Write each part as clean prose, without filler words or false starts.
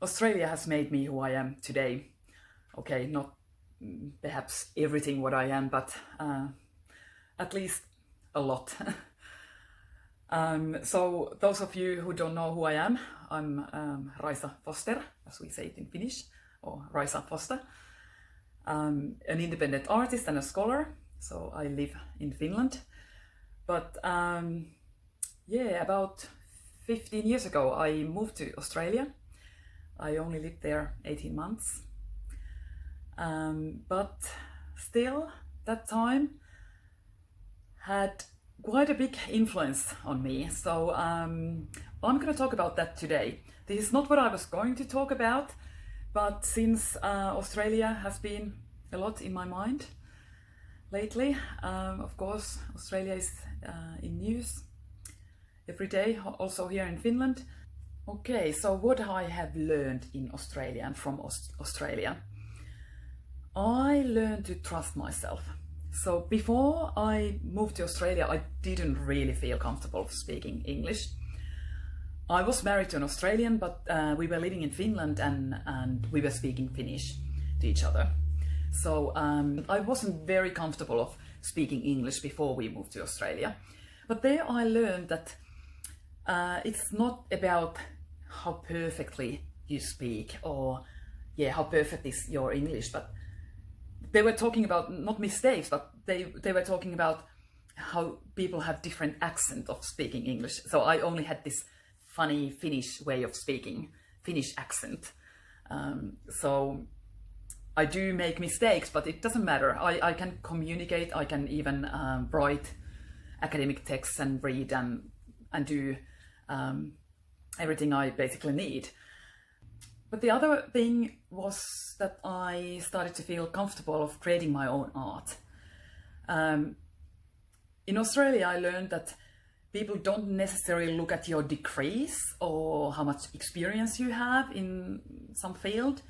Australia has made me who I am today. Okay, not perhaps everything what I am, but at least a lot. So those of you who don't know who I am, I'm Raisa Foster, as we say it in Finnish, or Raisa Foster. An independent artist and a scholar, so I live in Finland. But yeah, about 15 years ago I moved to Australia. I only lived there 18 months. But still, that time had quite a big influence on me. So I'm going to talk about that today. This is not what I was going to talk about, but since Australia has been a lot in my mind lately, of course, Australia is in news every day, also here in Finland. Okay, so what I have learned in Australia and from Australia. I learned to trust myself. So before I moved to Australia, I didn't really feel comfortable speaking English. I was married to an Australian, but we were living in Finland and we were speaking Finnish to each other. So I wasn't very comfortable of speaking English before we moved to Australia. But there I learned that it's not about how perfectly you speak or how perfect is your English, but they were talking about not mistakes, but they were talking about how people have different accent of speaking English. So I only had this funny Finnish way of speaking, Finnish accent. So I do make mistakes, but it doesn't matter. I can communicate, I can even write academic texts and read and do everything I basically need. But the other thing was that I started to feel comfortable of creating my own art. In Australia, I learned that people don't necessarily look at your degrees or how much experience you have in some field.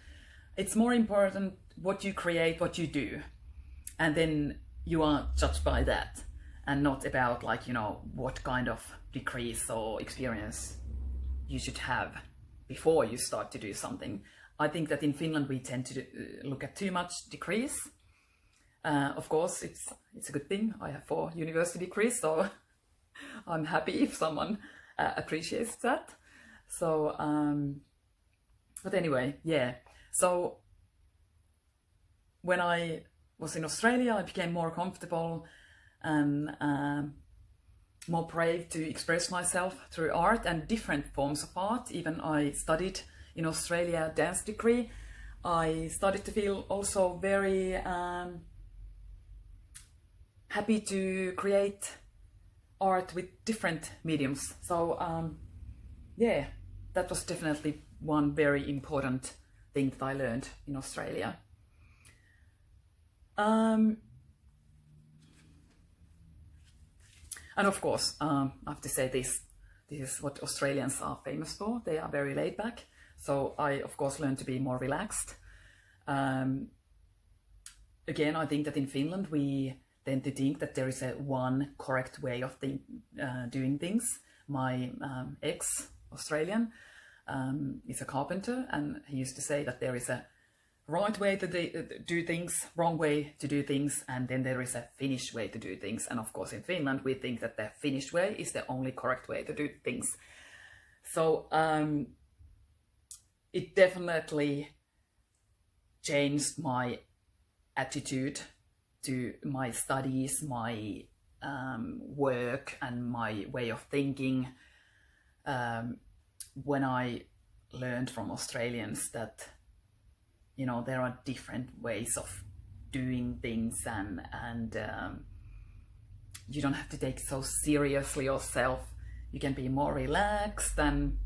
It's more important what you create, what you do. And then you are judged by that and not about what kind of degrees or experience you should have before you start to do something. I think that in Finland we tend to look at too much degrees. Of course, it's a good thing. I have 4 university degrees, so I'm happy if someone appreciates that. So, but anyway, yeah. So when I was in Australia, I became more comfortable and more brave to express myself through art and different forms of art. Even I studied in Australia dance degree. I started to feel also very happy to create art with different mediums. So yeah, that was definitely one very important thing that I learned in Australia. And of course, I have to say this is what Australians are famous for. They are very laid back. So I, of course, learned to be more relaxed. Again, I think that in Finland, we tend to think that there is one correct way of doing things. My ex-Australian is a carpenter, and he used to say that there is a right way to do things, wrong way to do things, and then there is a Finnish way to do things. And of course in Finland we think that the Finnish way is the only correct way to do things. So it definitely changed my attitude to my studies, my work and my way of thinking when I learned from Australians that there are different ways of doing things and you don't have to take so seriously yourself. You can be more relaxed and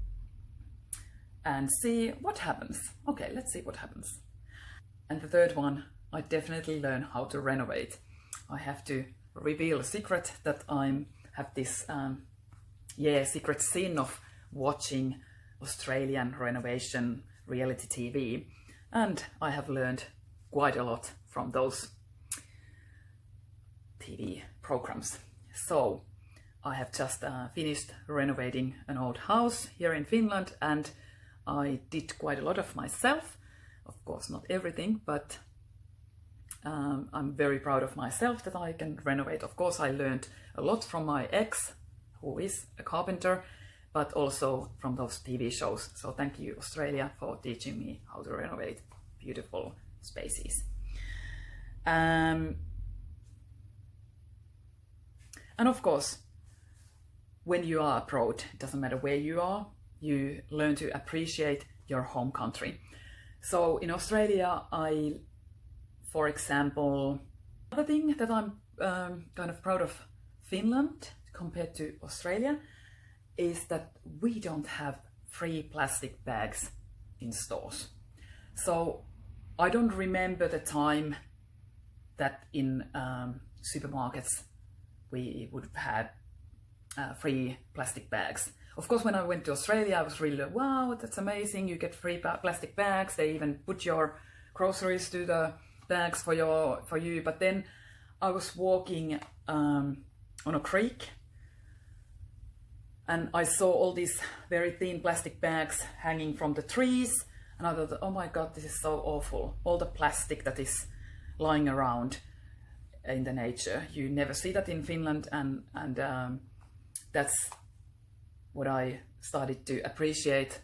see what happens. Okay, let's see what happens. And the third one, I definitely learn how to renovate. I have to reveal a secret that I have this secret sin of watching Australian renovation reality TV. And I have learned quite a lot from those TV programs. So I have just finished renovating an old house here in Finland, and I did quite a lot of myself. Of course, not everything, but I'm very proud of myself that I can renovate. Of course, I learned a lot from my ex, who is a carpenter, but also from those TV shows. So thank you, Australia, for teaching me how to renovate beautiful spaces. And of course, when you are abroad, it doesn't matter where you are, you learn to appreciate your home country. So in Australia, for example, another thing that I'm kind of proud of Finland compared to Australia is that we don't have free plastic bags in stores. So I don't remember the time that in supermarkets we would have had free plastic bags. Of course, when I went to Australia, I was really like, wow, that's amazing, you get free plastic bags. They even put your groceries to the bags for you. But then I was walking on a creek and I saw all these very thin plastic bags hanging from the trees, and I thought, oh my god, this is so awful, all the plastic that is lying around in the nature. You never see that in Finland, and that's what I started to appreciate,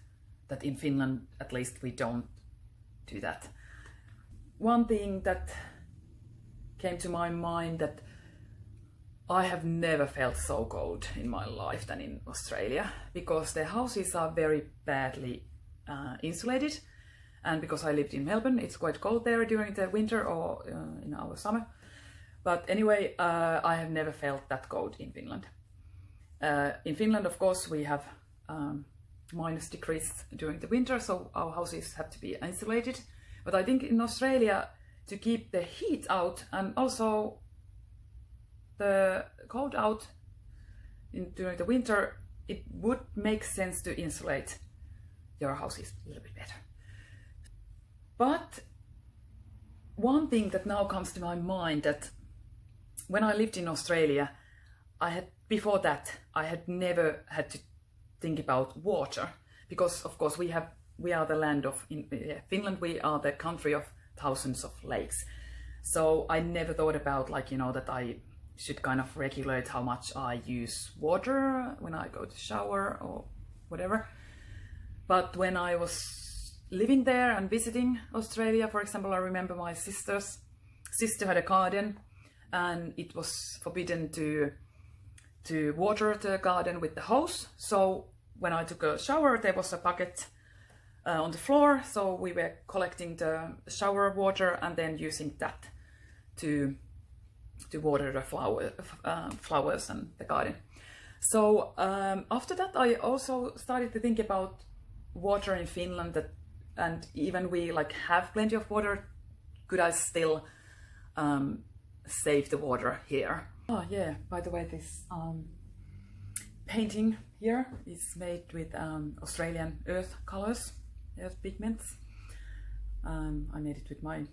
that in Finland at least we don't do that. One thing that came to my mind, that I have never felt so cold in my life than in Australia, because the houses are very badly insulated, and because I lived in Melbourne, it's quite cold there during the winter or in our summer. But anyway, I have never felt that cold in Finland. In Finland, of course, we have minus degrees during the winter, so our houses have to be insulated. But I think in Australia, to keep the heat out and also the cold out during the winter, it would make sense to insulate your houses a little bit better. But one thing that now comes to my mind, that when I lived in Australia, before that I had never had to think about water, because of course we are the land of Finland. We are the country of thousands of lakes. So I never thought about, like, you know, that I should kind of regulate how much I use water when I go to shower or whatever. But when I was living there and visiting Australia, for example, I remember my sister had a garden, and it was forbidden to water the garden with the hose. So when I took a shower, there was a bucket on the floor, so we were collecting the shower water and then using that to water the flowers and the garden. So after that, I also started to think about water in Finland, and even we like have plenty of water, could I still save the water here? Oh yeah, by the way, this painting here is made with Australian earth colors, earth pigments. I made it with my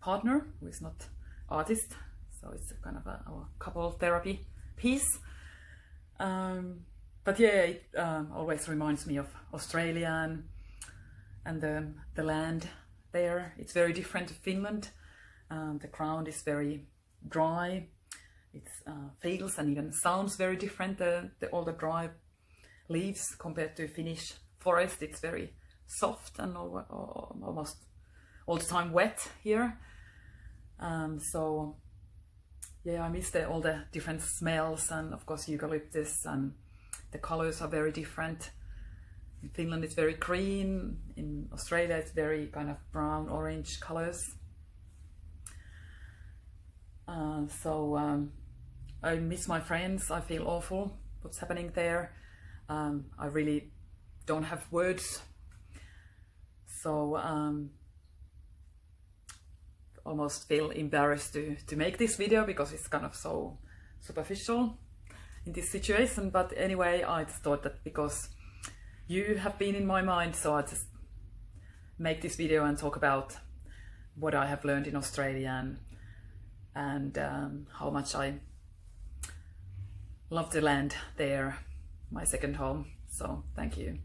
partner, who is not artist, so it's a kind of our couple therapy piece. But yeah, it always reminds me of Australia and the land there. It's very different to Finland. The ground is very dry. It feels and even sounds very different. All the dry leaves compared to Finnish forest. It's very soft and almost all the time wet here. So yeah, I miss all the different smells, and of course eucalyptus, and the colors are very different. In Finland it's very green. In Australia it's very kind of brown, orange colors. I miss my friends. I feel awful what's happening there. I really don't have words. So almost feel embarrassed to make this video, because it's kind of so superficial in this situation. But anyway, I just thought that because you have been in my mind, so I just make this video and talk about what I have learned in Australia and how much I love the land there, my second home. So thank you.